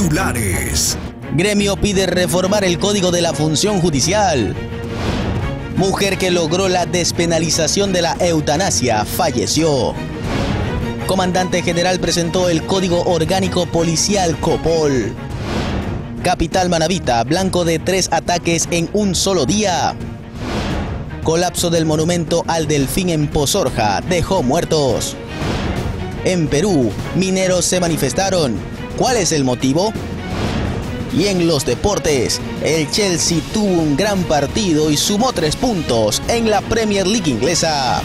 Titulares. Gremio pide reformar el Código de la Función Judicial. Mujer que logró la despenalización de la eutanasia falleció. Comandante General presentó el Código Orgánico Policial Copol. Capital Manabita, blanco de 3 ataques en un solo día. Colapso del monumento al delfín en Pozorja dejó muertos. En Perú, mineros se manifestaron. ¿Cuál es el motivo? Y en los deportes, el Chelsea tuvo un gran partido y sumó 3 puntos en la Premier League inglesa.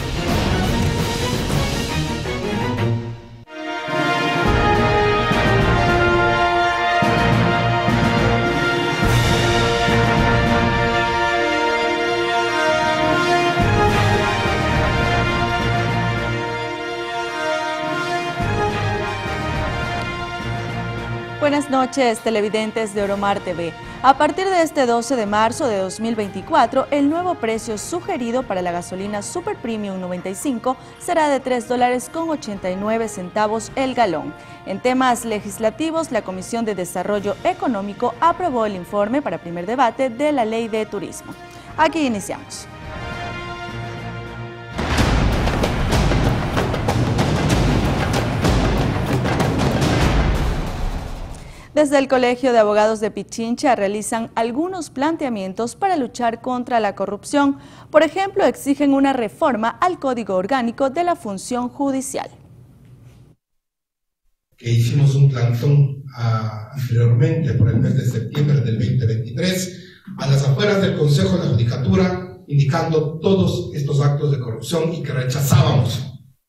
Buenas noches, televidentes de Oromar TV. A partir de este 12 de marzo de 2024, el nuevo precio sugerido para la gasolina Super Premium 95 será de $3.89 el galón. En temas legislativos, la Comisión de Desarrollo Económico aprobó el informe para primer debate de la Ley de Turismo. Aquí iniciamos. Desde el Colegio de Abogados de Pichincha realizan algunos planteamientos para luchar contra la corrupción. Por ejemplo, exigen una reforma al Código Orgánico de la Función Judicial. Que hicimos un plantón anteriormente por el mes de septiembre del 2023 a las afueras del Consejo de la Judicatura, indicando todos estos actos de corrupción y que rechazábamos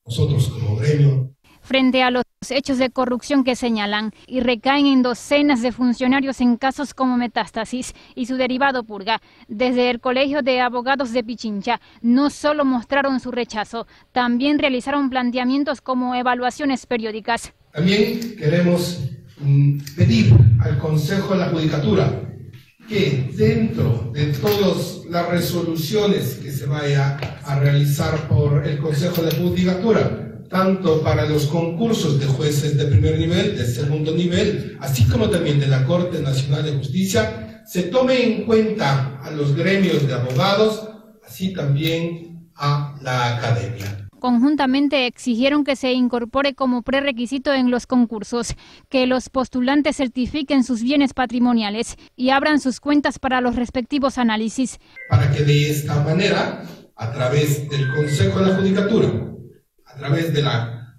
nosotros como gremio. Frente a los hechos de corrupción que señalan y recaen en docenas de funcionarios en casos como Metástasis y su derivado Purga, desde el Colegio de Abogados de Pichincha no solo mostraron su rechazo, también realizaron planteamientos como evaluaciones periódicas. También queremos pedir al Consejo de la Judicatura que dentro de todas las resoluciones que se vaya a realizar por el Consejo de la Judicatura, tanto para los concursos de jueces de primer nivel, de segundo nivel, así como también de la Corte Nacional de Justicia, se tome en cuenta a los gremios de abogados, así también a la academia. Conjuntamente exigieron que se incorpore como prerequisito en los concursos que los postulantes certifiquen sus bienes patrimoniales y abran sus cuentas para los respectivos análisis. Para que de esta manera, a través del Consejo de la Judicatura, a través de la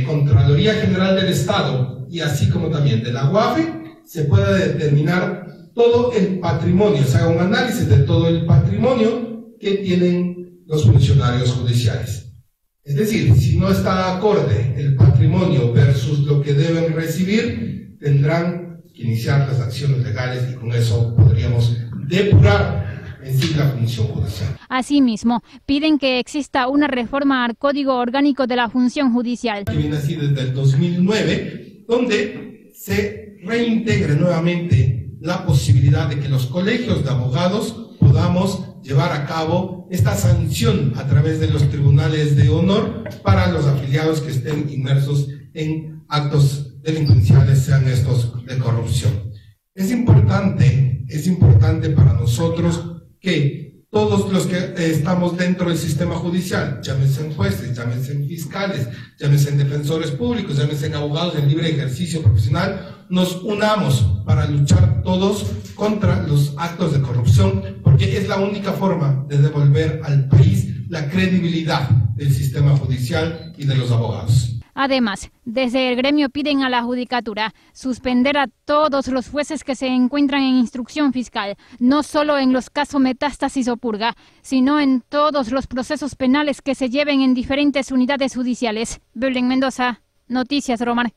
Contraloría General del Estado y así como también de la UAFE, se pueda determinar todo el patrimonio, se haga un análisis de todo el patrimonio que tienen los funcionarios judiciales. Es decir, si no está acorde el patrimonio versus lo que deben recibir, tendrán que iniciar las acciones legales y con eso podríamos depurar en sí la función judicial. Asimismo, piden que exista una reforma al Código Orgánico de la Función Judicial. Que viene así desde el 2009, donde se reintegre nuevamente la posibilidad de que los colegios de abogados podamos llevar a cabo esta sanción a través de los tribunales de honor para los afiliados que estén inmersos en actos delincuenciales, sean estos de corrupción. Es importante para nosotros que todos los que estamos dentro del sistema judicial, llámense jueces, llámense fiscales, llámense defensores públicos, llámense abogados en libre ejercicio profesional, nos unamos para luchar todos contra los actos de corrupción, porque es la única forma de devolver al país la credibilidad del sistema judicial y de los abogados. Además, desde el gremio piden a la Judicatura suspender a todos los jueces que se encuentran en instrucción fiscal, no solo en los casos Metástasis o Purga, sino en todos los procesos penales que se lleven en diferentes unidades judiciales. Belén Mendoza, Noticias Romar.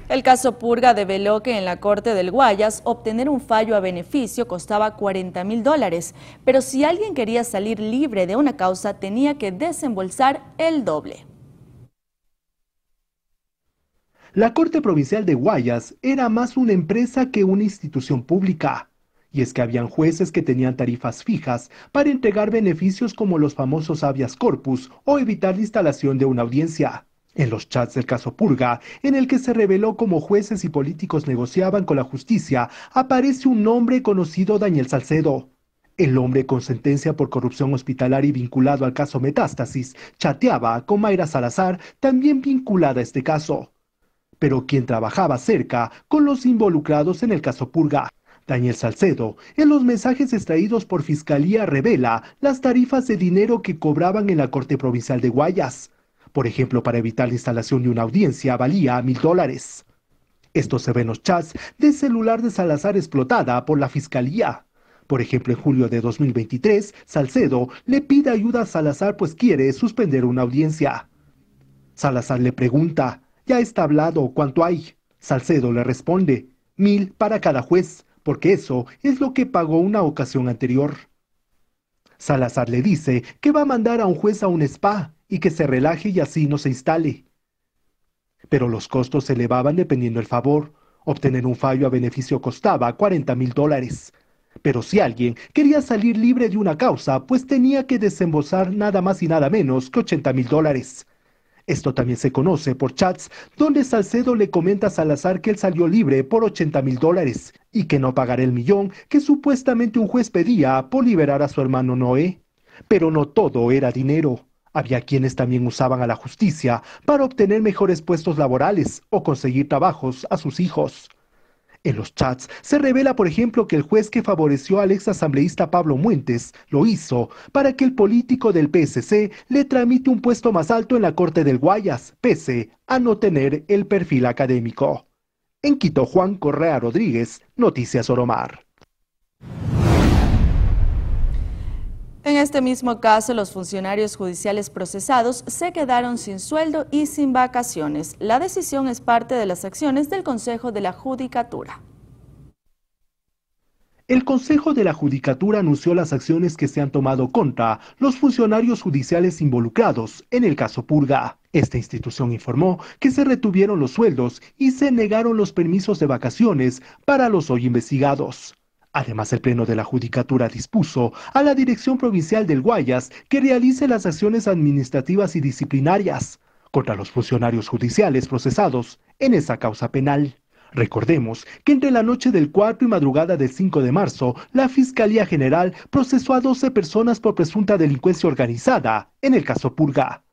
El caso Purga develó que en la Corte del Guayas obtener un fallo a beneficio costaba $40.000, pero si alguien quería salir libre de una causa tenía que desembolsar el doble. La Corte Provincial de Guayas era más una empresa que una institución pública. Y es que habían jueces que tenían tarifas fijas para entregar beneficios como los famosos habeas corpus o evitar la instalación de una audiencia. En los chats del caso Purga, en el que se reveló cómo jueces y políticos negociaban con la justicia, aparece un nombre conocido: Daniel Salcedo. El hombre con sentencia por corrupción hospitalaria y vinculado al caso Metástasis chateaba con Mayra Salazar, también vinculada a este caso. Pero quien trabajaba cerca con los involucrados en el caso Purga, Daniel Salcedo, en los mensajes extraídos por Fiscalía revela las tarifas de dinero que cobraban en la Corte Provincial de Guayas. Por ejemplo, para evitar la instalación de una audiencia valía $1,000. Esto se ve en los chats de celular de Salazar explotada por la Fiscalía. Por ejemplo, en julio de 2023, Salcedo le pide ayuda a Salazar pues quiere suspender una audiencia. Salazar le pregunta: ¿ya está hablado? ¿Cuánto hay? Salcedo le responde: 1,000 para cada juez, porque eso es lo que pagó una ocasión anterior. Salazar le dice que va a mandar a un juez a un spa y que se relaje y así no se instale. Pero los costos se elevaban dependiendo del favor. Obtener un fallo a beneficio costaba $40,000. Pero si alguien quería salir libre de una causa, pues tenía que desembolsar nada más y nada menos que $80,000. Esto también se conoce por chats donde Salcedo le comenta a Salazar que él salió libre por $80,000 y que no pagará el millón que supuestamente un juez pedía por liberar a su hermano Noé. Pero no todo era dinero. Había quienes también usaban a la justicia para obtener mejores puestos laborales o conseguir trabajos a sus hijos. En los chats se revela, por ejemplo, que el juez que favoreció al exasambleísta Pablo Muentes lo hizo para que el político del PSC le tramite un puesto más alto en la Corte del Guayas, pese a no tener el perfil académico. En Quito, Juan Correa Rodríguez, Noticias Oromar. En este mismo caso, los funcionarios judiciales procesados se quedaron sin sueldo y sin vacaciones. La decisión es parte de las acciones del Consejo de la Judicatura. El Consejo de la Judicatura anunció las acciones que se han tomado contra los funcionarios judiciales involucrados en el caso Purga. Esta institución informó que se retuvieron los sueldos y se negaron los permisos de vacaciones para los hoy investigados. Además, el Pleno de la Judicatura dispuso a la Dirección Provincial del Guayas que realice las acciones administrativas y disciplinarias contra los funcionarios judiciales procesados en esa causa penal. Recordemos que entre la noche del 4 y madrugada del 5 de marzo, la Fiscalía General procesó a 12 personas por presunta delincuencia organizada en el caso Purga.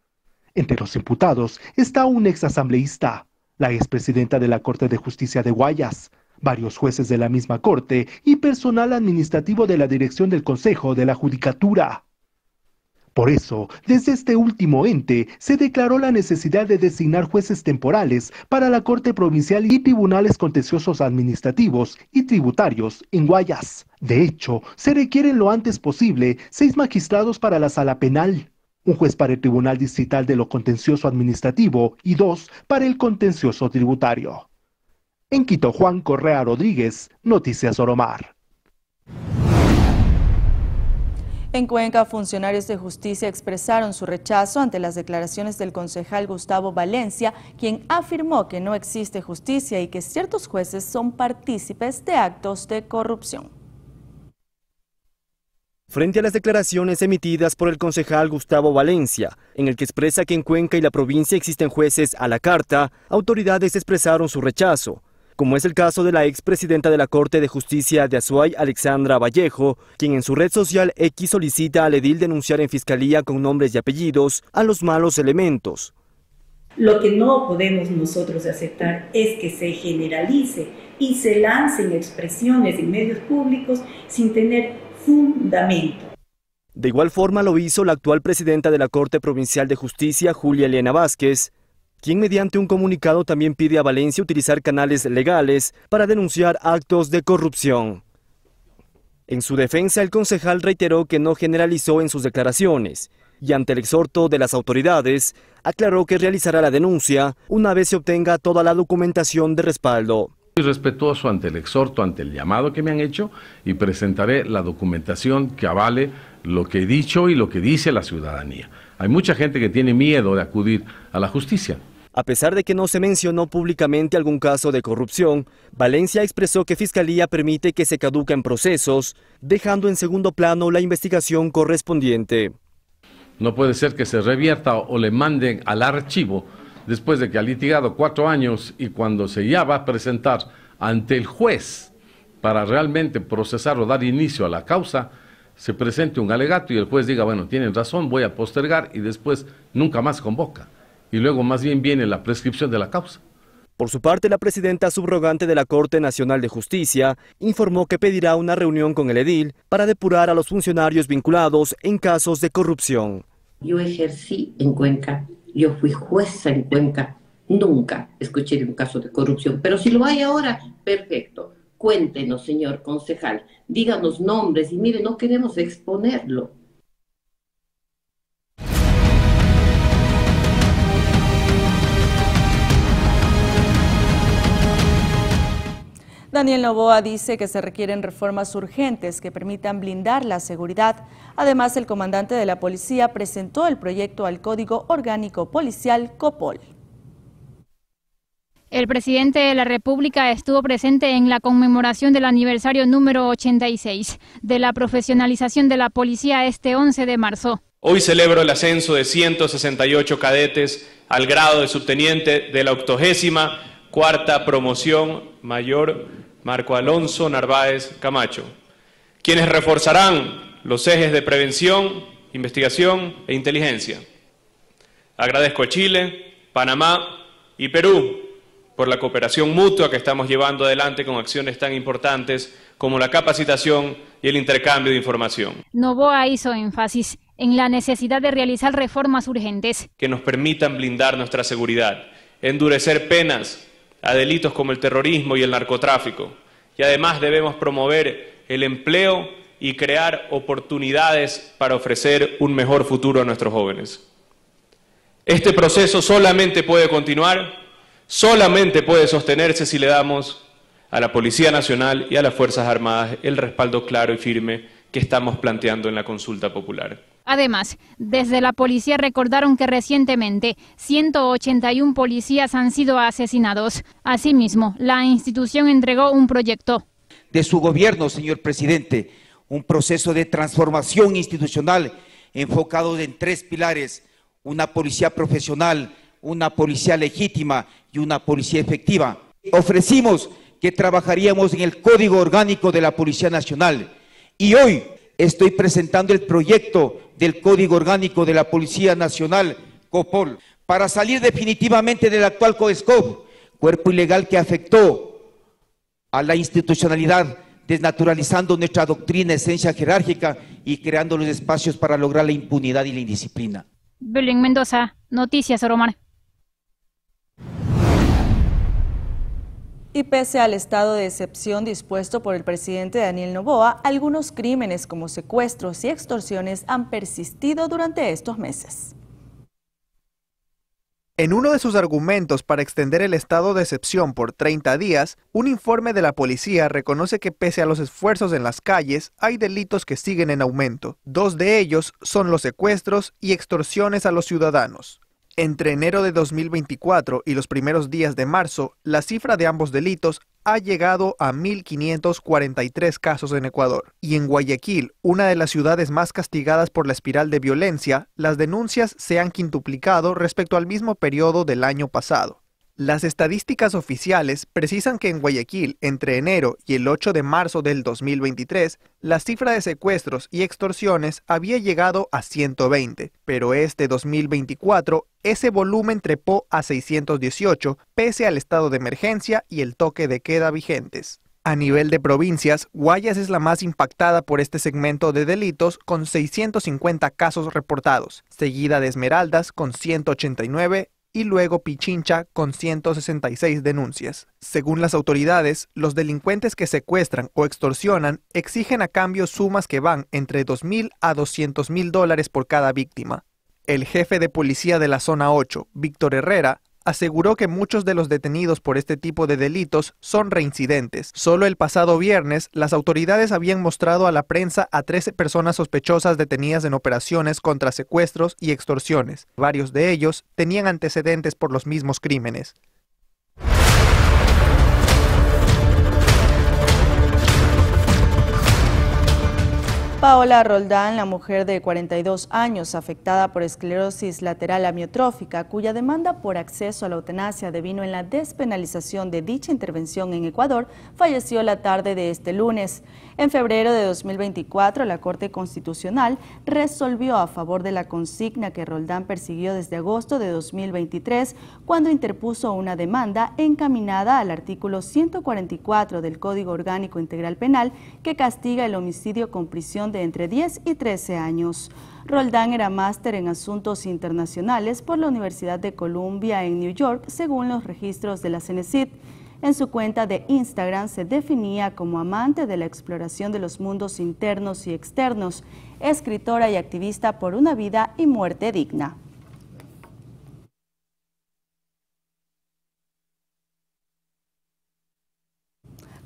Entre los imputados está un exasambleísta, la expresidenta de la Corte de Justicia de Guayas, varios jueces de la misma corte y personal administrativo de la dirección del Consejo de la Judicatura. Por eso, desde este último ente se declaró la necesidad de designar jueces temporales para la Corte Provincial y tribunales contenciosos administrativos y tributarios en Guayas. De hecho, se requieren lo antes posible 6 magistrados para la Sala Penal, un juez para el Tribunal Distrital de lo Contencioso Administrativo y 2 para el Contencioso Tributario. En Quito, Juan Correa Rodríguez, Noticias Oromar. En Cuenca, funcionarios de justicia expresaron su rechazo ante las declaraciones del concejal Gustavo Valencia, quien afirmó que no existe justicia y que ciertos jueces son partícipes de actos de corrupción. Frente a las declaraciones emitidas por el concejal Gustavo Valencia, en el que expresa que en Cuenca y la provincia existen jueces a la carta, autoridades expresaron su rechazo, como es el caso de la expresidenta de la Corte de Justicia de Azuay, Alexandra Vallejo, quien en su red social X solicita al edil denunciar en fiscalía con nombres y apellidos a los malos elementos. Lo que no podemos nosotros aceptar es que se generalice y se lancen expresiones en medios públicos sin tener fundamento. De igual forma lo hizo la actual presidenta de la Corte Provincial de Justicia, Julia Elena Vázquez, quien mediante un comunicado también pide a Valencia utilizar canales legales para denunciar actos de corrupción. En su defensa, el concejal reiteró que no generalizó en sus declaraciones y ante el exhorto de las autoridades, aclaró que realizará la denuncia una vez se obtenga toda la documentación de respaldo. Soy respetuoso ante el exhorto, ante el llamado que me han hecho y presentaré la documentación que avale lo que he dicho y lo que dice la ciudadanía. Hay mucha gente que tiene miedo de acudir a la justicia. A pesar de que no se mencionó públicamente algún caso de corrupción, Valencia expresó que Fiscalía permite que se caduquen procesos, dejando en segundo plano la investigación correspondiente. No puede ser que se revierta o le manden al archivo después de que ha litigado 4 años y cuando se ya va a presentar ante el juez para realmente procesar o dar inicio a la causa, se presente un alegato y el juez diga, bueno, tienen razón, voy a postergar, y después nunca más convoca. Y luego más bien viene la prescripción de la causa. Por su parte, la presidenta subrogante de la Corte Nacional de Justicia informó que pedirá una reunión con el edil para depurar a los funcionarios vinculados en casos de corrupción. Yo ejercí en Cuenca, yo fui jueza en Cuenca, nunca escuché de un caso de corrupción, pero si lo hay ahora, perfecto. Cuéntenos, señor concejal, díganos nombres y mire, no queremos exponerlo. Daniel Noboa dice que se requieren reformas urgentes que permitan blindar la seguridad. Además, el comandante de la policía presentó el proyecto al Código Orgánico Policial COPOL. El presidente de la República estuvo presente en la conmemoración del aniversario número 86 de la profesionalización de la policía este 11 de marzo. Hoy celebro el ascenso de 168 cadetes al grado de subteniente de la 84ª promoción mayor Marco Alonso Narváez Camacho, quienes reforzarán los ejes de prevención, investigación e inteligencia. Agradezco a Chile, Panamá y Perú por la cooperación mutua que estamos llevando adelante con acciones tan importantes como la capacitación y el intercambio de información. Noboa hizo énfasis en la necesidad de realizar reformas urgentes que nos permitan blindar nuestra seguridad, endurecer penas a delitos como el terrorismo y el narcotráfico, y además debemos promover el empleo y crear oportunidades para ofrecer un mejor futuro a nuestros jóvenes. Este proceso solamente puede continuar, solamente puede sostenerse si le damos a la Policía Nacional y a las Fuerzas Armadas el respaldo claro y firme que estamos planteando en la consulta popular. Además, desde la policía recordaron que recientemente 181 policías han sido asesinados. Asimismo, la institución entregó un proyecto de su gobierno, señor presidente, un proceso de transformación institucional enfocado en 3 pilares: una policía profesional, una policía legítima y una policía efectiva. Ofrecimos que trabajaríamos en el Código Orgánico de la Policía Nacional y hoy estoy presentando el proyecto del Código Orgánico de la Policía Nacional, COPOL, para salir definitivamente del actual COESCOP, cuerpo ilegal que afectó a la institucionalidad, desnaturalizando nuestra doctrina, esencia jerárquica y creando los espacios para lograr la impunidad y la indisciplina. Belén Mendoza, Noticias Oromar. Y pese al estado de excepción dispuesto por el presidente Daniel Noboa, algunos crímenes como secuestros y extorsiones han persistido durante estos meses. En uno de sus argumentos para extender el estado de excepción por 30 días, un informe de la policía reconoce que pese a los esfuerzos en las calles, hay delitos que siguen en aumento. 2 de ellos son los secuestros y extorsiones a los ciudadanos. Entre enero de 2024 y los primeros días de marzo, la cifra de ambos delitos ha llegado a 1.543 casos en Ecuador. Y en Guayaquil, una de las ciudades más castigadas por la espiral de violencia, las denuncias se han quintuplicado respecto al mismo periodo del año pasado. Las estadísticas oficiales precisan que en Guayaquil, entre enero y el 8 de marzo del 2023, la cifra de secuestros y extorsiones había llegado a 120, pero este 2024 ese volumen trepó a 618, pese al estado de emergencia y el toque de queda vigentes. A nivel de provincias, Guayas es la más impactada por este segmento de delitos con 650 casos reportados, seguida de Esmeraldas con 189 y luego Pichincha con 166 denuncias. Según las autoridades, los delincuentes que secuestran o extorsionan exigen a cambio sumas que van entre $2.000 a $200.000 por cada víctima. El jefe de policía de la Zona 8, Víctor Herrera, aseguró que muchos de los detenidos por este tipo de delitos son reincidentes. Solo el pasado viernes, las autoridades habían mostrado a la prensa a 13 personas sospechosas detenidas en operaciones contra secuestros y extorsiones. Varios de ellos tenían antecedentes por los mismos crímenes. Paola Roldán, la mujer de 42 años afectada por esclerosis lateral amiotrófica, cuya demanda por acceso a la eutanasia devino en la despenalización de dicha intervención en Ecuador, falleció la tarde de este lunes. En febrero de 2024, la Corte Constitucional resolvió a favor de la consigna que Roldán persiguió desde agosto de 2023, cuando interpuso una demanda encaminada al artículo 144 del Código Orgánico Integral Penal, que castiga el homicidio con prisión de entre 10 y 13 años. Roldán era máster en Asuntos Internacionales por la Universidad de Columbia en New York, según los registros de la CENESID. En su cuenta de Instagram se definía como amante de la exploración de los mundos internos y externos, escritora y activista por una vida y muerte digna.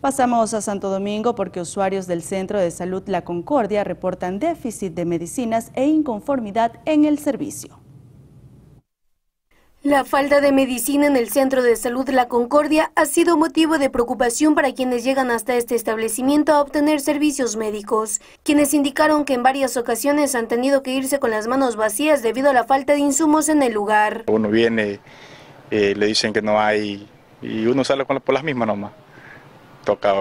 Pasamos a Santo Domingo porque usuarios del Centro de Salud La Concordia reportan déficit de medicinas e inconformidad en el servicio. La falta de medicina en el Centro de Salud La Concordia ha sido motivo de preocupación para quienes llegan hasta este establecimiento a obtener servicios médicos, quienes indicaron que en varias ocasiones han tenido que irse con las manos vacías debido a la falta de insumos en el lugar. Uno viene, le dicen que no hay y uno sale por las mismas nomás. Toca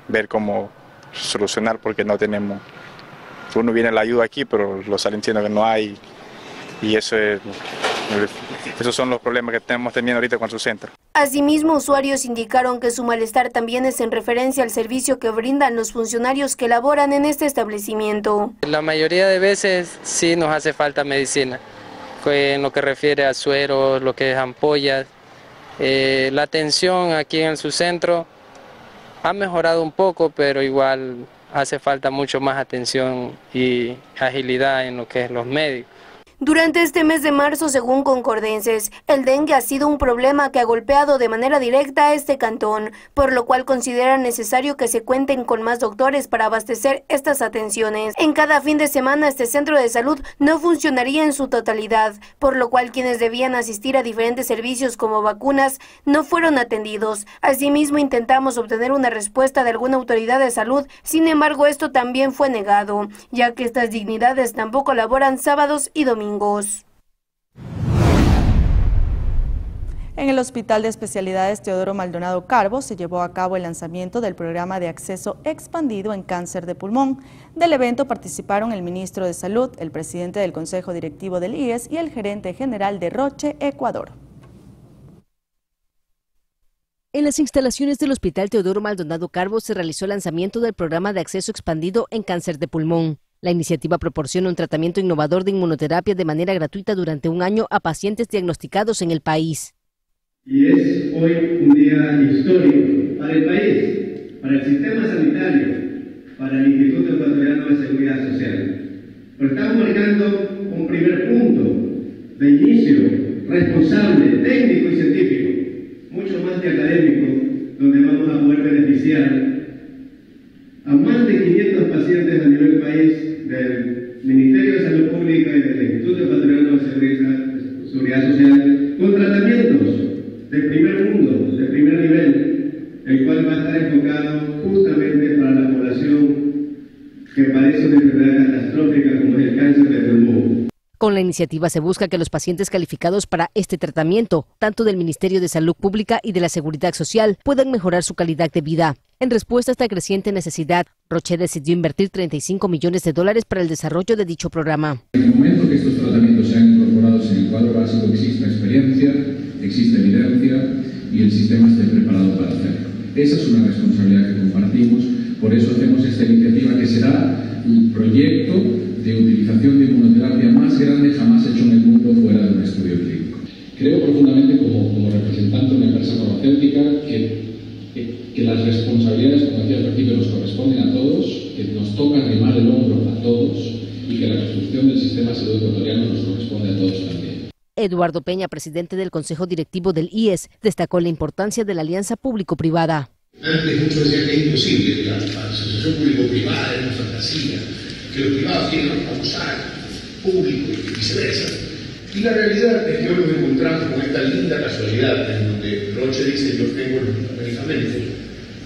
ver cómo solucionar porque no tenemos. Uno viene a la ayuda aquí, pero lo salen diciendo que no hay y esos son los problemas que estamos teniendo ahorita con su centro. Asimismo, usuarios indicaron que su malestar también es en referencia al servicio que brindan los funcionarios que laboran en este establecimiento. La mayoría de veces sí nos hace falta medicina, en lo que refiere a sueros, lo que es ampollas. La atención aquí en su centro ha mejorado un poco, pero igual hace falta mucho más atención y agilidad en lo que es los médicos. Durante este mes de marzo, según concordenses, el dengue ha sido un problema que ha golpeado de manera directa a este cantón, por lo cual consideran necesario que se cuenten con más doctores para abastecer estas atenciones. En cada fin de semana, este centro de salud no funcionaría en su totalidad, por lo cual quienes debían asistir a diferentes servicios como vacunas no fueron atendidos. Asimismo, intentamos obtener una respuesta de alguna autoridad de salud, sin embargo, esto también fue negado, ya que estas dignidades tampoco laboran sábados y domingos. En el Hospital de Especialidades Teodoro Maldonado Carbo se llevó a cabo el lanzamiento del programa de acceso expandido en cáncer de pulmón. Del evento participaron el ministro de Salud, el presidente del Consejo Directivo del IES y el gerente general de Roche, Ecuador. En las instalaciones del Hospital Teodoro Maldonado Carbo se realizó el lanzamiento del programa de acceso expandido en cáncer de pulmón. La iniciativa proporciona un tratamiento innovador de inmunoterapia de manera gratuita durante un año a pacientes diagnosticados en el país. Y es hoy un día histórico para el país, para el sistema sanitario, para el Instituto Ecuatoriano de Seguridad Social. Pero estamos marcando un primer punto de inicio responsable, técnico y científico, mucho más que académico, donde vamos a poder beneficiar a más de 500 pacientes a nivel país del Ministerio de Salud Pública y del Instituto Ecuatoriano de Seguridad Social con tratamientos de primer mundo, de primer nivel, el cual va a estar enfocado justamente para la población que padece una enfermedad catastrófica como es el cáncer de pulmón. Con la iniciativa se busca que los pacientes calificados para este tratamiento, tanto del Ministerio de Salud Pública y de la Seguridad Social, puedan mejorar su calidad de vida. En respuesta a esta creciente necesidad, Roche decidió invertir $35 millones para el desarrollo de dicho programa. En el momento que estos tratamientos sean incorporados en el cuadro básico, existe experiencia, existe evidencia y el sistema esté preparado para hacerlo. Esa es una responsabilidad que compartimos, por eso hacemos esta iniciativa que será el proyecto de utilización de inmunoterapia más grande jamás hecho en el mundo fuera de un estudio clínico. Creo profundamente como representante de una empresa farmacéutica que las responsabilidades, como decía al principio, nos corresponden a todos, que nos toca arrimar el hombro a todos y que la construcción del sistema de salud ecuatoriano nos corresponde a todos también. Eduardo Peña, presidente del Consejo Directivo del IES, destacó la importancia de la alianza público-privada. Antes muchos decían que es imposible, la asociación público-privada es una fantasía, que los privados quieren abusar público y viceversa. Y la realidad es que hoy nos encontramos con esta linda casualidad en donde Roche dice: yo tengo los medicamentos,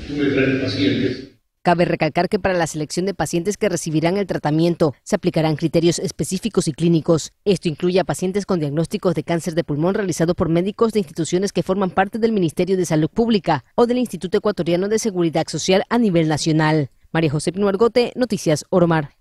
tú me traes pacientes. Cabe recalcar que para la selección de pacientes que recibirán el tratamiento se aplicarán criterios específicos y clínicos. Esto incluye a pacientes con diagnósticos de cáncer de pulmón realizado por médicos de instituciones que forman parte del Ministerio de Salud Pública o del Instituto Ecuatoriano de Seguridad Social a nivel nacional. María José Pino Argote, Noticias Oromar.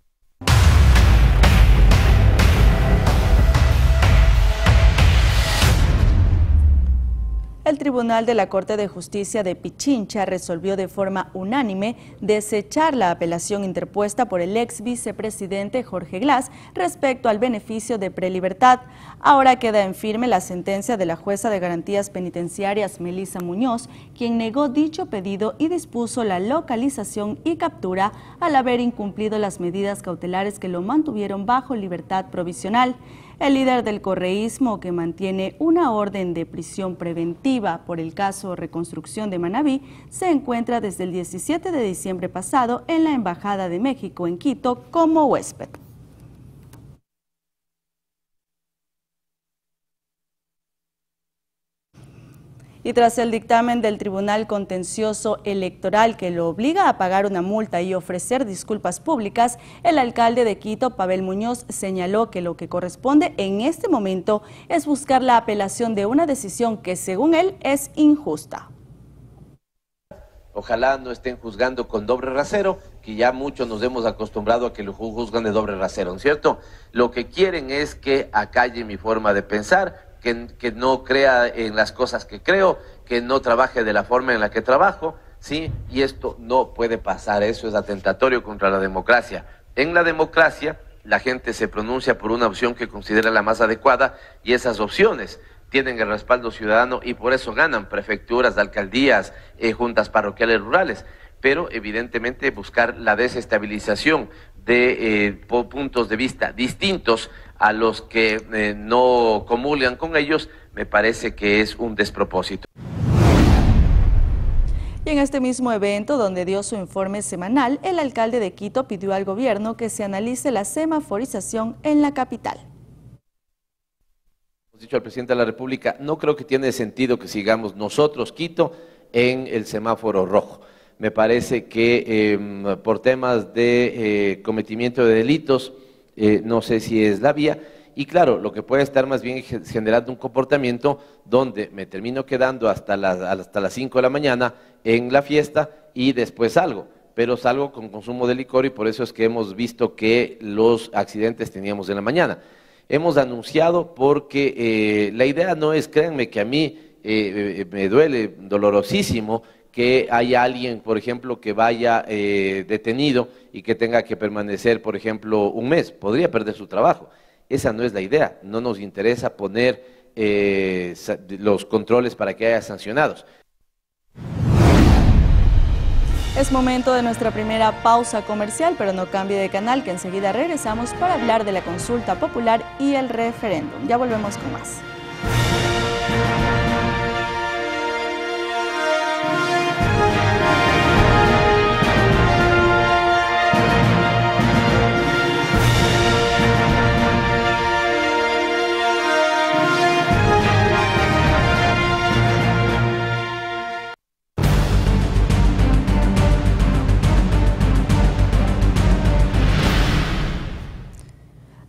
El Tribunal de la Corte de Justicia de Pichincha resolvió de forma unánime desechar la apelación interpuesta por el ex vicepresidente Jorge Glass respecto al beneficio de prelibertad. Ahora queda en firme la sentencia de la jueza de garantías penitenciarias Melissa Muñoz, quien negó dicho pedido y dispuso la localización y captura al haber incumplido las medidas cautelares que lo mantuvieron bajo libertad provisional. El líder del correísmo, que mantiene una orden de prisión preventiva por el caso Reconstrucción de Manabí, se encuentra desde el 17 de diciembre pasado en la Embajada de México en Quito como huésped. Y tras el dictamen del Tribunal Contencioso Electoral que lo obliga a pagar una multa y ofrecer disculpas públicas, el alcalde de Quito, Pavel Muñoz, señaló que lo que corresponde en este momento es buscar la apelación de una decisión que, según él, es injusta. Ojalá no estén juzgando con doble rasero, que ya muchos nos hemos acostumbrado a que lo juzgan de doble rasero, ¿no es cierto? Lo que quieren es que acalle mi forma de pensar, que no crea en las cosas que creo, que no trabaje de la forma en la que trabajo, ¿sí? Y esto no puede pasar, eso es atentatorio contra la democracia. En la democracia, la gente se pronuncia por una opción que considera la más adecuada y esas opciones tienen el respaldo ciudadano y por eso ganan prefecturas, alcaldías, juntas parroquiales rurales. Pero evidentemente buscar la desestabilización de puntos de vista distintos a los que no comulgan con ellos, me parece que es un despropósito. Y en este mismo evento, donde dio su informe semanal, el alcalde de Quito pidió al gobierno que se analice la semaforización en la capital. Hemos dicho al presidente de la República, no creo que tiene sentido que sigamos nosotros, Quito, en el semáforo rojo. Me parece que por temas de cometimiento de delitos, no sé si es la vía, y claro, lo que puede estar más bien generando un comportamiento donde me termino quedando hasta las 5 de la mañana en la fiesta y después salgo, pero salgo con consumo de licor y por eso es que hemos visto que los accidentes teníamos en la mañana. Hemos anunciado porque la idea no es, créanme que a mí me duele dolorosísimo que haya alguien, por ejemplo, que vaya detenido y que tenga que permanecer, por ejemplo, un mes, podría perder su trabajo. Esa no es la idea, no nos interesa poner los controles para que haya sancionados. Es momento de nuestra primera pausa comercial, pero no cambie de canal, que enseguida regresamos para hablar de la consulta popular y el referéndum. Ya volvemos con más.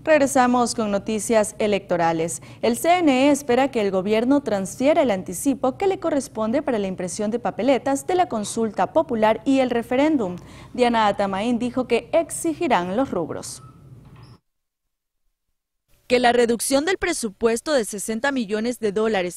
Regresamos con noticias electorales. El CNE espera que el gobierno transfiera el anticipo que le corresponde para la impresión de papeletas de la consulta popular y el referéndum. Diana Atamaín dijo que exigirán los rubros. Que la reducción del presupuesto de $60 millones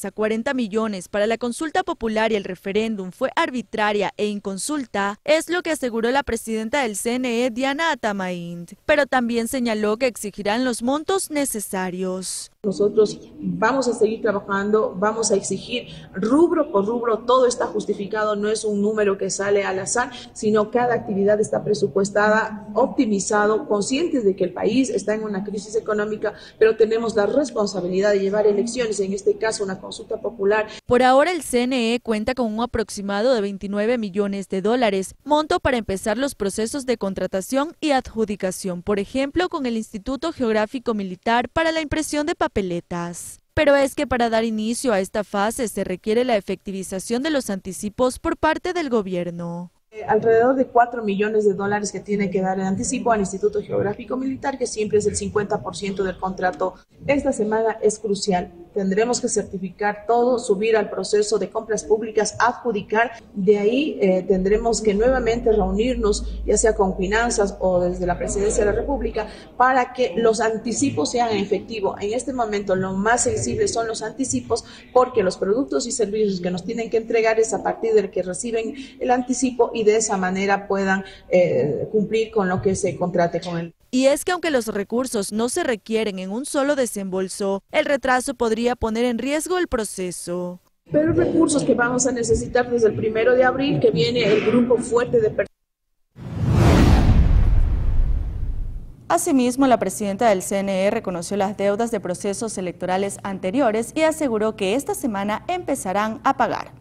a 40 millones para la consulta popular y el referéndum fue arbitraria e inconsulta, es lo que aseguró la presidenta del CNE, Diana Atamaín, pero también señaló que exigirán los montos necesarios. Nosotros vamos a seguir trabajando, vamos a exigir rubro por rubro, todo está justificado, no es un número que sale al azar, sino cada actividad está presupuestada, optimizado, conscientes de que el país está en una crisis económica, pero tenemos la responsabilidad de llevar elecciones, en este caso una consulta popular. Por ahora el CNE cuenta con un aproximado de $29 millones, monto para empezar los procesos de contratación y adjudicación, por ejemplo con el Instituto Geográfico Militar para la impresión de papeletas. Pero es que para dar inicio a esta fase se requiere la efectivización de los anticipos por parte del gobierno. Alrededor de 4 millones de dólares que tiene que dar en anticipo al Instituto Geográfico Militar, que siempre es el 50% del contrato. Esta semana es crucial. Tendremos que certificar todo, subir al proceso de compras públicas, adjudicar. De ahí tendremos que nuevamente reunirnos, ya sea con finanzas o desde la Presidencia de la República, para que los anticipos sean efectivos. En este momento lo más sensible son los anticipos, porque los productos y servicios que nos tienen que entregar es a partir del que reciben el anticipo y de esa manera puedan cumplir con lo que se contrate con él. Y es que aunque los recursos no se requieren en un solo desembolso, el retraso podría poner en riesgo el proceso. Pero recursos que vamos a necesitar desde el 1 de abril, que viene el grupo fuerte de personas. Asimismo, la presidenta del CNE reconoció las deudas de procesos electorales anteriores y aseguró que esta semana empezarán a pagar.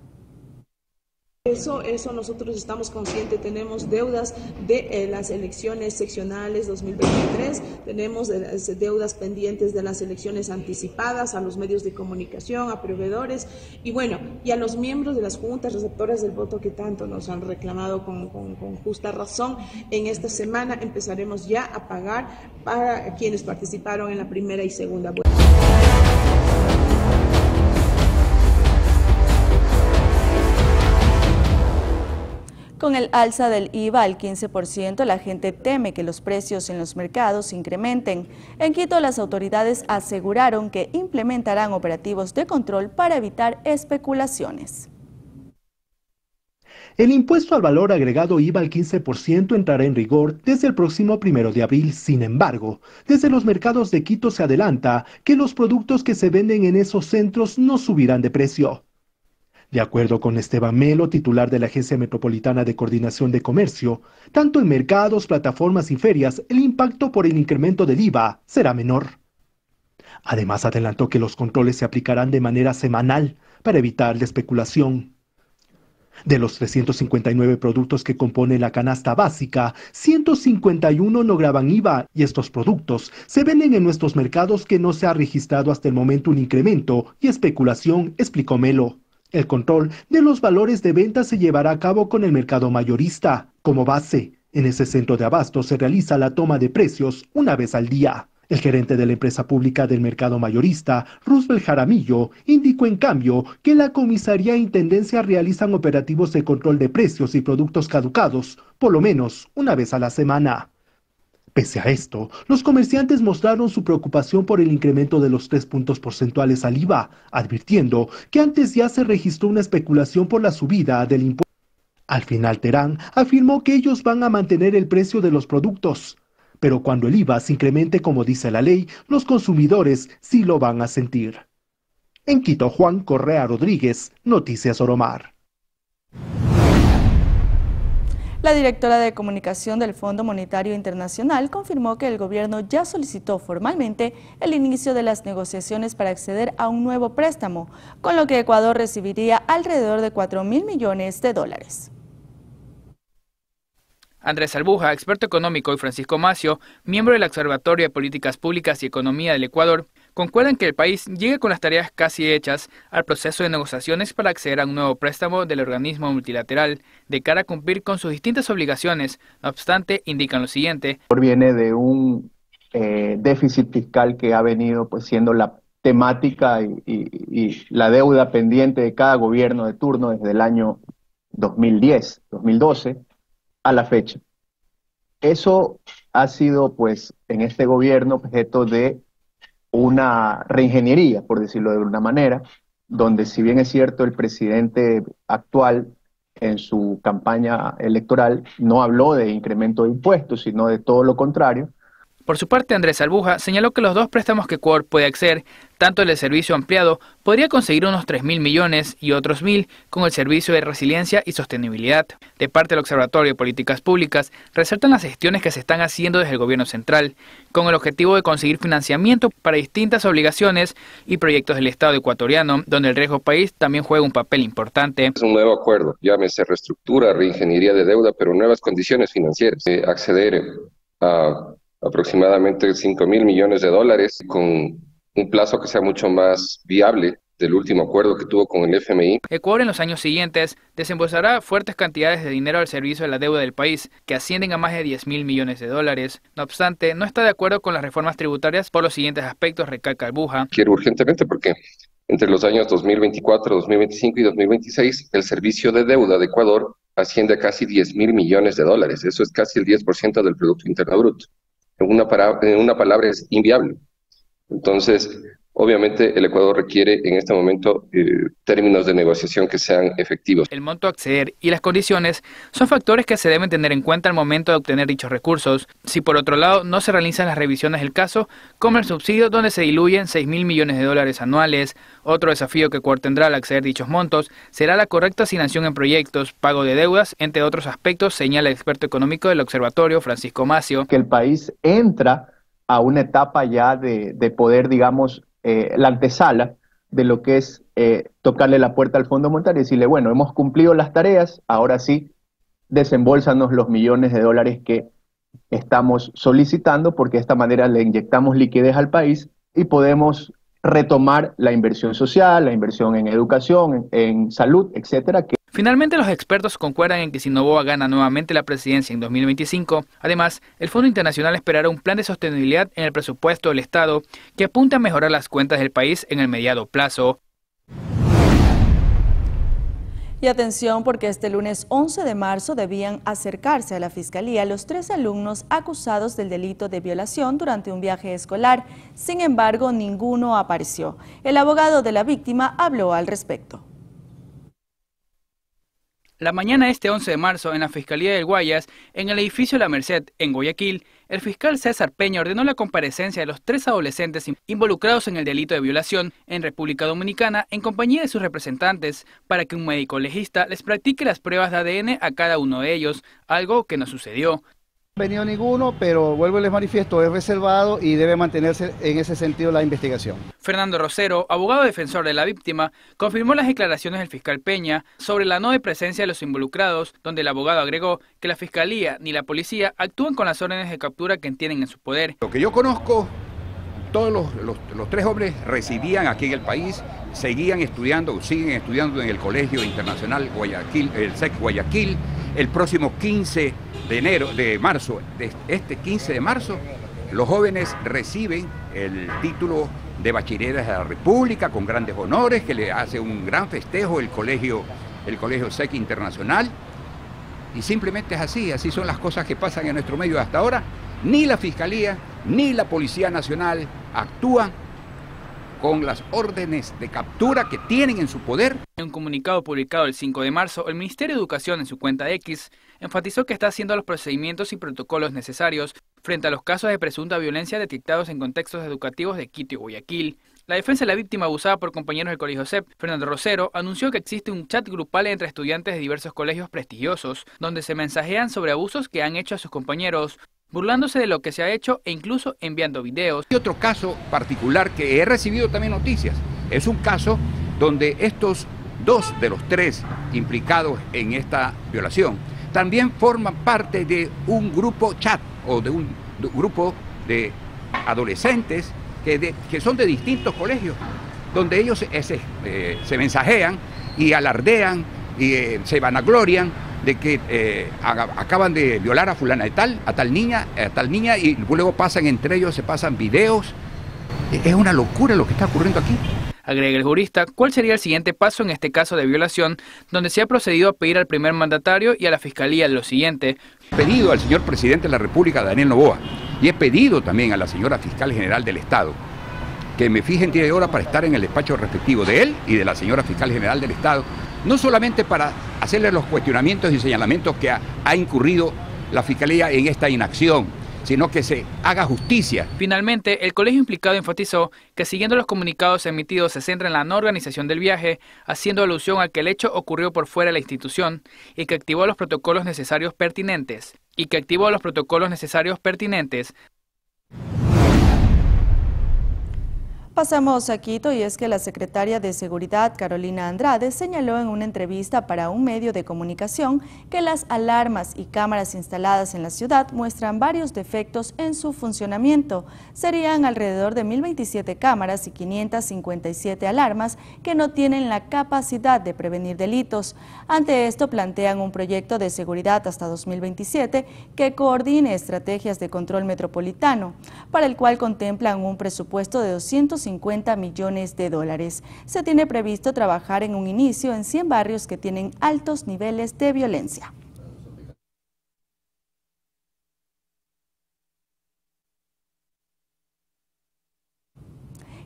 Eso nosotros estamos conscientes, tenemos deudas de las elecciones seccionales 2023, tenemos deudas pendientes de las elecciones anticipadas a los medios de comunicación, a proveedores y bueno, y a los miembros de las juntas receptoras del voto que tanto nos han reclamado con justa razón. En esta semana empezaremos ya a pagar para quienes participaron en la primera y segunda vuelta. Con el alza del IVA al 15%, la gente teme que los precios en los mercados incrementen. En Quito, las autoridades aseguraron que implementarán operativos de control para evitar especulaciones. El impuesto al valor agregado IVA al 15% entrará en rigor desde el próximo 1 de abril. Sin embargo, desde los mercados de Quito se adelanta que los productos que se venden en esos centros no subirán de precio. De acuerdo con Esteban Melo, titular de la Agencia Metropolitana de Coordinación de Comercio, tanto en mercados, plataformas y ferias, el impacto por el incremento del IVA será menor. Además, adelantó que los controles se aplicarán de manera semanal para evitar la especulación. De los 359 productos que componen la canasta básica, 151 no graban IVA y estos productos se venden en nuestros mercados que no se ha registrado hasta el momento un incremento y especulación, explicó Melo. El control de los valores de venta se llevará a cabo con el mercado mayorista. Como base, en ese centro de abasto se realiza la toma de precios una vez al día. El gerente de la empresa pública del mercado mayorista, Roosevelt Jaramillo, indicó en cambio que la comisaría e intendencia realizan operativos de control de precios y productos caducados, por lo menos una vez a la semana. Pese a esto, los comerciantes mostraron su preocupación por el incremento de los 3 puntos porcentuales al IVA, advirtiendo que antes ya se registró una especulación por la subida del impuesto. Al final, Terán afirmó que ellos van a mantener el precio de los productos, pero cuando el IVA se incremente como dice la ley, los consumidores sí lo van a sentir. En Quito, Juan Correa Rodríguez, Noticias Oromar. La directora de comunicación del Fondo Monetario Internacional confirmó que el gobierno ya solicitó formalmente el inicio de las negociaciones para acceder a un nuevo préstamo, con lo que Ecuador recibiría alrededor de 4.000 millones de dólares. Andrés Albuja, experto económico, y Francisco Macio, miembro del Observatorio de Políticas Públicas y Economía del Ecuador, concuerdan que el país llegue con las tareas casi hechas al proceso de negociaciones para acceder a un nuevo préstamo del organismo multilateral de cara a cumplir con sus distintas obligaciones. No obstante, indican lo siguiente. Viene de un déficit fiscal que ha venido pues siendo la temática y la deuda pendiente de cada gobierno de turno desde el año 2010, 2012 a la fecha. Eso ha sido pues en este gobierno objeto de una reingeniería, por decirlo de una manera, donde si bien es cierto el presidente actual en su campaña electoral no habló de incremento de impuestos, sino de todo lo contrario. Por su parte, Andrés Albuja señaló que los dos préstamos que Ecuador puede acceder, tanto el de servicio ampliado, podría conseguir unos 3.000 millones y otros 1.000 con el servicio de resiliencia y sostenibilidad. De parte del Observatorio de Políticas Públicas, resaltan las gestiones que se están haciendo desde el gobierno central, con el objetivo de conseguir financiamiento para distintas obligaciones y proyectos del Estado ecuatoriano, donde el riesgo país también juega un papel importante. Es un nuevo acuerdo, llámese reestructura, reingeniería de deuda, pero nuevas condiciones financieras. Acceder a aproximadamente 5.000 millones de dólares con un plazo que sea mucho más viable del último acuerdo que tuvo con el FMI. Ecuador en los años siguientes desembolsará fuertes cantidades de dinero al servicio de la deuda del país, que ascienden a más de 10.000 millones de dólares. No obstante, no está de acuerdo con las reformas tributarias por los siguientes aspectos, recalca Albuja. Quiero urgentemente porque entre los años 2024, 2025 y 2026, el servicio de deuda de Ecuador asciende a casi 10.000 millones de dólares. Eso es casi el 10% del Producto Interno Bruto. En una palabra, es inviable. Entonces, obviamente, el Ecuador requiere en este momento términos de negociación que sean efectivos. El monto a acceder y las condiciones son factores que se deben tener en cuenta al momento de obtener dichos recursos. Si por otro lado no se realizan las revisiones del caso, como el subsidio donde se diluyen 6.000 millones de dólares anuales. Otro desafío que Ecuador tendrá al acceder dichos montos será la correcta asignación en proyectos, pago de deudas, entre otros aspectos, señala el experto económico del observatorio, Francisco Macio. Que el país entra a una etapa ya de poder, digamos, la antesala de lo que es tocarle la puerta al Fondo Monetario y decirle, bueno, hemos cumplido las tareas, ahora sí, desembolsanos los millones de dólares que estamos solicitando, porque de esta manera le inyectamos liquidez al país y podemos retomar la inversión social, la inversión en educación, en salud, etcétera. Finalmente, los expertos concuerdan en que si Noboa gana nuevamente la presidencia en 2025, además, el Fondo Internacional esperará un plan de sostenibilidad en el presupuesto del Estado que apunte a mejorar las cuentas del país en el mediano plazo. Y atención, porque este lunes 11 de marzo debían acercarse a la Fiscalía los 3 alumnos acusados del delito de violación durante un viaje escolar. Sin embargo, ninguno apareció. El abogado de la víctima habló al respecto. La mañana de este 11 de marzo, en la Fiscalía del Guayas, en el edificio La Merced, en Guayaquil, el fiscal César Peña ordenó la comparecencia de los 3 adolescentes involucrados en el delito de violación en República Dominicana en compañía de sus representantes para que un médico legista les practique las pruebas de ADN a cada uno de ellos, algo que no sucedió. No ha venido ninguno, pero vuelvo y les manifiesto, es reservado y debe mantenerse en ese sentido la investigación. Fernando Rosero, abogado defensor de la víctima, confirmó las declaraciones del fiscal Peña sobre la no presencia de los involucrados, donde el abogado agregó que la fiscalía ni la policía actúan con las órdenes de captura que tienen en su poder. Lo que yo conozco, todos los 3 hombres residían aquí en el país, seguían estudiando, siguen estudiando en el Colegio Internacional Guayaquil, el SEC Guayaquil. El próximo 15 de marzo, este 15 de marzo, los jóvenes reciben el título de bachilleres de la República con grandes honores, que le hace un gran festejo el colegio SEC Internacional. Y simplemente es así son las cosas que pasan en nuestro medio hasta ahora. Ni la Fiscalía ni la Policía Nacional actúan con las órdenes de captura que tienen en su poder. En un comunicado publicado el 5 de marzo, el Ministerio de Educación en su cuenta de X enfatizó que está haciendo los procedimientos y protocolos necesarios frente a los casos de presunta violencia detectados en contextos educativos de Quito y Guayaquil. La defensa de la víctima abusada por compañeros del colegio CEP, Fernando Rosero, anunció que existe un chat grupal entre estudiantes de diversos colegios prestigiosos, donde se mensajean sobre abusos que han hecho a sus compañeros, burlándose de lo que se ha hecho e incluso enviando videos. Y otro caso particular que he recibido también noticias, es un caso donde estos 2 de los 3 implicados en esta violación también forman parte de un grupo chat o de un grupo de adolescentes que son de distintos colegios, donde ellos se mensajean y alardean y se vanaglorian de que acaban de violar a fulana de tal, a tal niña, y luego pasan entre ellos, se pasan videos. Es una locura lo que está ocurriendo aquí. Agrega el jurista, ¿cuál sería el siguiente paso en este caso de violación, donde se ha procedido a pedir al primer mandatario y a la Fiscalía lo siguiente? He pedido al señor presidente de la República, Daniel Noboa, y he pedido también a la señora fiscal general del Estado, que me fijen día y hora para estar en el despacho respectivo de él y de la señora fiscal general del Estado, no solamente para hacerle los cuestionamientos y señalamientos que ha incurrido la Fiscalía en esta inacción, sino que se haga justicia. Finalmente, el colegio implicado enfatizó que siguiendo los comunicados emitidos se centra en la no organización del viaje, haciendo alusión a que el hecho ocurrió por fuera de la institución y que activó los protocolos necesarios pertinentes. Pasamos a Quito y es que la secretaria de Seguridad, Carolina Andrade, señaló en una entrevista para un medio de comunicación que las alarmas y cámaras instaladas en la ciudad muestran varios defectos en su funcionamiento. Serían alrededor de 1.027 cámaras y 557 alarmas que no tienen la capacidad de prevenir delitos. Ante esto, plantean un proyecto de seguridad hasta 2027 que coordine estrategias de control metropolitano, para el cual contemplan un presupuesto de 250 millones de dólares. Se tiene previsto trabajar en un inicio en 100 barrios que tienen altos niveles de violencia.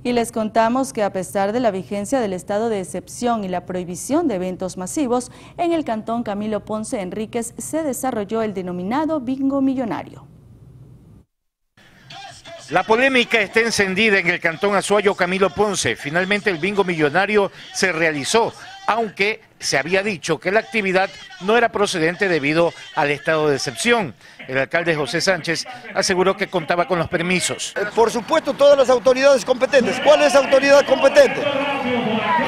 Y les contamos que a pesar de la vigencia del estado de excepción y la prohibición de eventos masivos, en el cantón Camilo Ponce Enríquez se desarrolló el denominado bingo millonario. La polémica está encendida en el cantón Azuayo Camilo Ponce. Finalmente el bingo millonario se realizó, aunque se había dicho que la actividad no era procedente debido al estado de excepción. El alcalde José Sánchez aseguró que contaba con los permisos. Por supuesto, todas las autoridades competentes. ¿Cuál es la autoridad competente?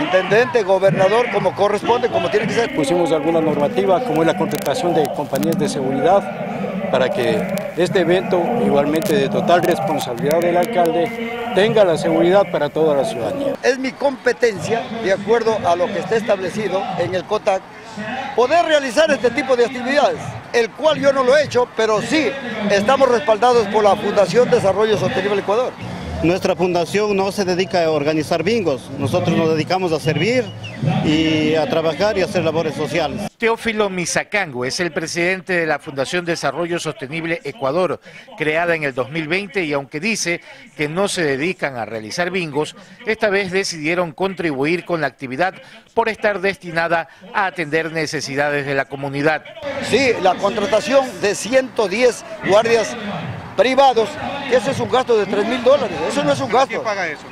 Intendente, gobernador, como corresponde, como tiene que ser. Pusimos alguna normativa, como es la contratación de compañías de seguridad, para que este evento, igualmente de total responsabilidad del alcalde, tenga la seguridad para toda la ciudadanía. Es mi competencia, de acuerdo a lo que esté establecido en el COTAC, poder realizar este tipo de actividades, el cual yo no lo he hecho, pero sí estamos respaldados por la Fundación Desarrollo Sostenible Ecuador. Nuestra fundación no se dedica a organizar bingos, nosotros nos dedicamos a servir y a trabajar y a hacer labores sociales. Teófilo Misacango es el presidente de la Fundación Desarrollo Sostenible Ecuador, creada en el 2020, y aunque dice que no se dedican a realizar bingos, esta vez decidieron contribuir con la actividad por estar destinada a atender necesidades de la comunidad. Sí, la contratación de 110 guardias privados, ese es un gasto de $3.000, eso no es un gasto. ¿Quién paga eso?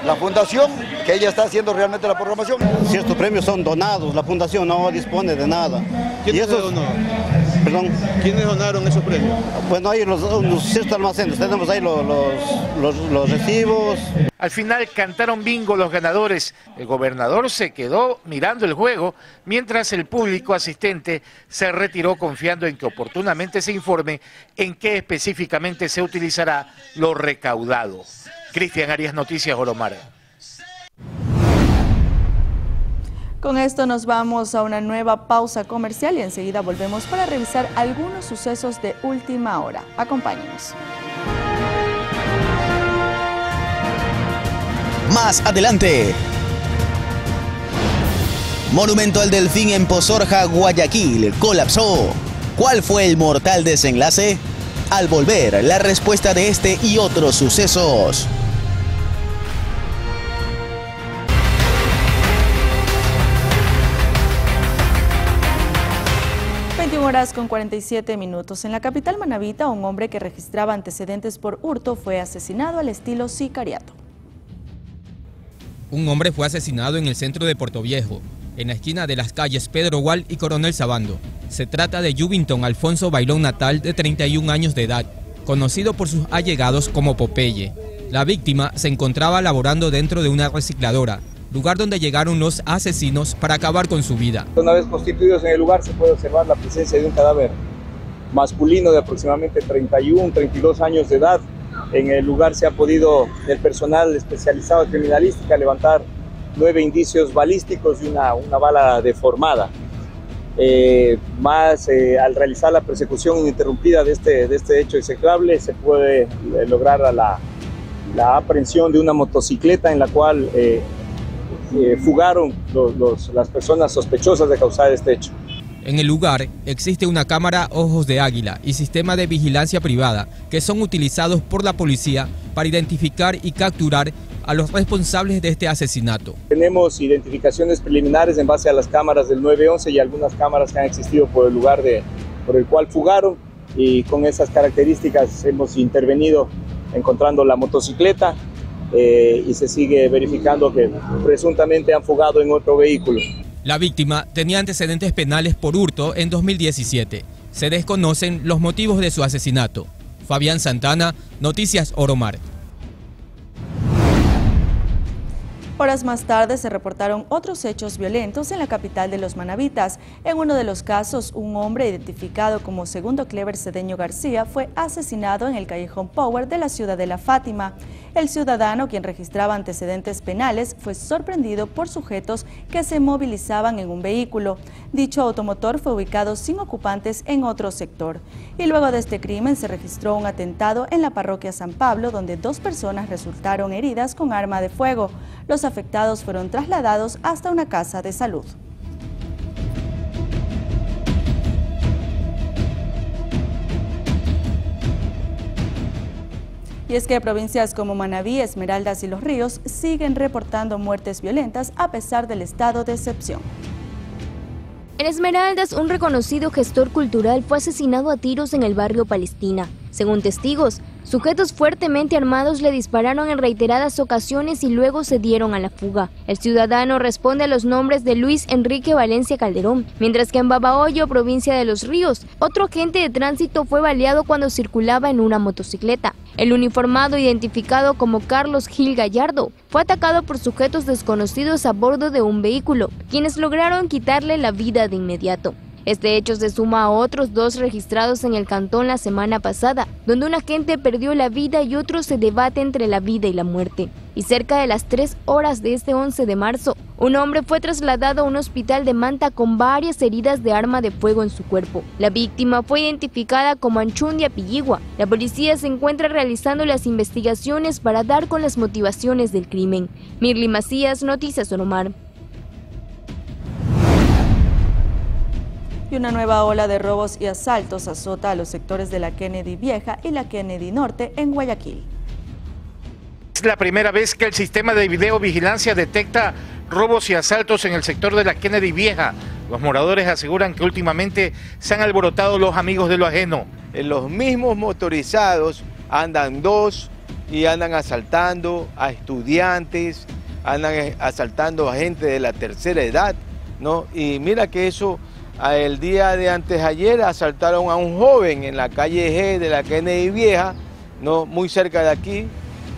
La fundación, que ella está haciendo realmente la programación. Si estos premios son donados, la fundación no dispone de nada. ¿Quiénes donaron? Perdón. ¿Quiénes donaron esos premios? Bueno, ahí los ciertos almacenes, tenemos ahí los recibos. Al final cantaron bingo los ganadores. El gobernador se quedó mirando el juego, mientras el público asistente se retiró confiando en que oportunamente se informe en qué específicamente se utilizará lo recaudado. Cristian Arias, Noticias Oromar. Con esto nos vamos a una nueva pausa comercial y enseguida volvemos para revisar algunos sucesos de última hora. Acompáñenos. Más adelante. Monumento al Delfín en Pozorja, Guayaquil, colapsó. ¿Cuál fue el mortal desenlace? Al volver, la respuesta de este y otros sucesos. 21:47. En la capital manabita, un hombre que registraba antecedentes por hurto fue asesinado al estilo sicariato. Un hombre fue asesinado en el centro de Puerto Viejo, en la esquina de las calles Pedro Gual y Coronel Sabando. Se trata de Yubington Alfonso Bailón Natal, de 31 años de edad, conocido por sus allegados como Popeye. La víctima se encontraba laborando dentro de una recicladora, lugar donde llegaron los asesinos para acabar con su vida. Una vez constituidos en el lugar se puede observar la presencia de un cadáver masculino de aproximadamente 31, 32 años de edad. En el lugar se ha podido el personal especializado en criminalística levantar 9 indicios balísticos y una bala deformada. Al realizar la persecución ininterrumpida de este hecho execrable, se puede lograr la aprehensión de una motocicleta en la cual fugaron las personas sospechosas de causar este hecho. En el lugar existe una cámara ojos de águila y sistema de vigilancia privada que son utilizados por la policía para identificar y capturar a los responsables de este asesinato. Tenemos identificaciones preliminares en base a las cámaras del 911 y algunas cámaras que han existido por el lugar por el cual fugaron, y con esas características hemos intervenido encontrando la motocicleta y se sigue verificando que presuntamente han fugado en otro vehículo. La víctima tenía antecedentes penales por hurto en 2017. Se desconocen los motivos de su asesinato. Fabián Santana, Noticias Oromar. Horas más tarde se reportaron otros hechos violentos en la capital de los manabitas. En uno de los casos, un hombre identificado como Segundo Clever Cedeño García fue asesinado en el Callejón Power de la ciudad de La Fátima. El ciudadano, quien registraba antecedentes penales, fue sorprendido por sujetos que se movilizaban en un vehículo. Dicho automotor fue ubicado sin ocupantes en otro sector. Y luego de este crimen se registró un atentado en la parroquia San Pablo, donde 2 personas resultaron heridas con arma de fuego. Los afectados fueron trasladados hasta una casa de salud. Y es que provincias como Manabí, Esmeraldas y Los Ríos siguen reportando muertes violentas a pesar del estado de excepción. En Esmeraldas, un reconocido gestor cultural fue asesinado a tiros en el barrio Palestina. Según testigos, sujetos fuertemente armados le dispararon en reiteradas ocasiones y luego se dieron a la fuga. El ciudadano responde a los nombres de Luis Enrique Valencia Calderón, mientras que en Babahoyo, provincia de Los Ríos, otro agente de tránsito fue baleado cuando circulaba en una motocicleta. El uniformado, identificado como Carlos Gil Gallardo, fue atacado por sujetos desconocidos a bordo de un vehículo, quienes lograron quitarle la vida de inmediato. Este hecho se suma a otros 2 registrados en el cantón la semana pasada, donde un agente perdió la vida y otro se debate entre la vida y la muerte. Y cerca de las 3 horas de este 11 de marzo, un hombre fue trasladado a un hospital de Manta con varias heridas de arma de fuego en su cuerpo. La víctima fue identificada como Anchundia Pilligua. La policía se encuentra realizando las investigaciones para dar con las motivaciones del crimen. Mirly Macías, Noticias Oromar. Y una nueva ola de robos y asaltos azota a los sectores de la Kennedy Vieja y la Kennedy Norte en Guayaquil. Es la primera vez que el sistema de videovigilancia detecta robos y asaltos en el sector de la Kennedy Vieja. Los moradores aseguran que últimamente se han alborotado los amigos de lo ajeno. Los mismos motorizados andan 2 y andan asaltando a estudiantes, andan asaltando a gente de la tercera edad, ¿no? Y mira que eso... El día de antes ayer asaltaron a un joven en la calle G de la Kennedy Vieja, ¿no? Muy cerca de aquí.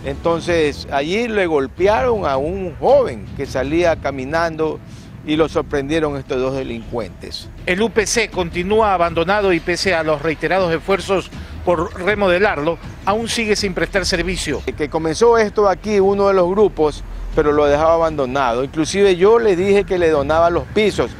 Entonces allí le golpearon a un joven que salía caminando y lo sorprendieron estos 2 delincuentes. El UPC continúa abandonado y pese a los reiterados esfuerzos por remodelarlo, aún sigue sin prestar servicio. Que comenzó esto aquí uno de los grupos, pero lo dejaba abandonado. Inclusive yo le dije que le donaba los pisos,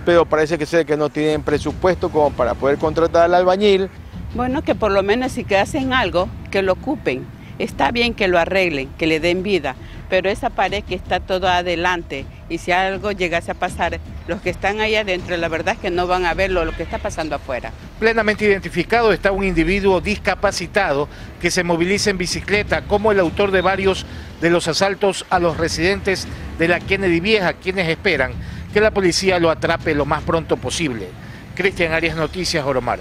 pero parece que no tienen presupuesto como para poder contratar al albañil. Bueno, que por lo menos si que hacen algo, que lo ocupen. Está bien que lo arreglen, que le den vida, pero esa pared que está todo adelante, y si algo llegase a pasar, los que están ahí adentro, la verdad es que no van a ver lo que está pasando afuera. Plenamente identificado está un individuo discapacitado que se moviliza en bicicleta como el autor de varios de los asaltos a los residentes de la Kennedy Vieja, quienes esperan que la policía lo atrape lo más pronto posible. Cristian Arias, Noticias Oromar.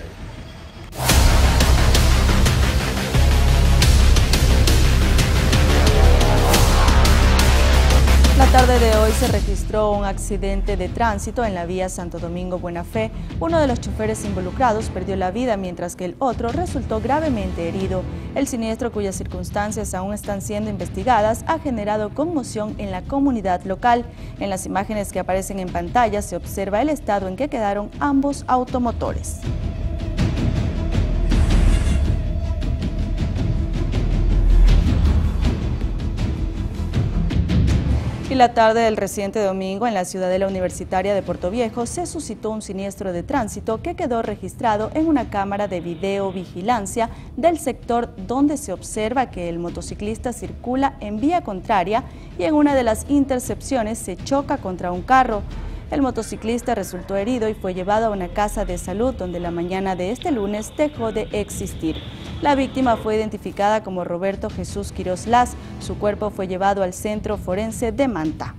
La tarde de hoy se registró un accidente de tránsito en la vía Santo Domingo Buena Fe. Uno de los choferes involucrados perdió la vida mientras que el otro resultó gravemente herido. El siniestro, cuyas circunstancias aún están siendo investigadas, ha generado conmoción en la comunidad local. En las imágenes que aparecen en pantalla se observa el estado en que quedaron ambos automotores. Y la tarde del reciente domingo en la ciudadela universitaria de Portoviejo se suscitó un siniestro de tránsito que quedó registrado en una cámara de videovigilancia del sector donde se observa que el motociclista circula en vía contraria y en una de las intercepciones se choca contra un carro. El motociclista resultó herido y fue llevado a una casa de salud donde la mañana de este lunes dejó de existir. La víctima fue identificada como Roberto Jesús Quiroz Las. Su cuerpo fue llevado al Centro Forense de Manta.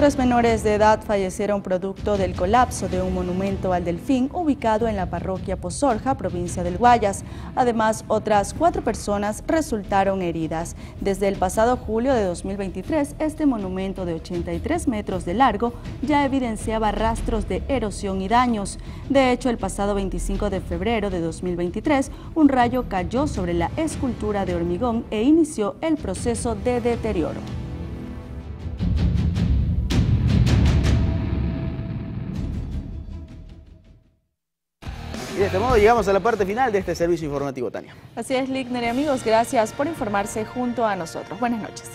3 menores de edad fallecieron producto del colapso de un monumento al delfín ubicado en la parroquia Pozorja, provincia del Guayas. Además, otras 4 personas resultaron heridas. Desde el pasado julio de 2023, este monumento de 83 metros de largo ya evidenciaba rastros de erosión y daños. De hecho, el pasado 25 de febrero de 2023, un rayo cayó sobre la escultura de hormigón e inició el proceso de deterioro. Y de este modo llegamos a la parte final de este servicio informativo, Tania. Así es, Ligner y amigos, gracias por informarse junto a nosotros. Buenas noches.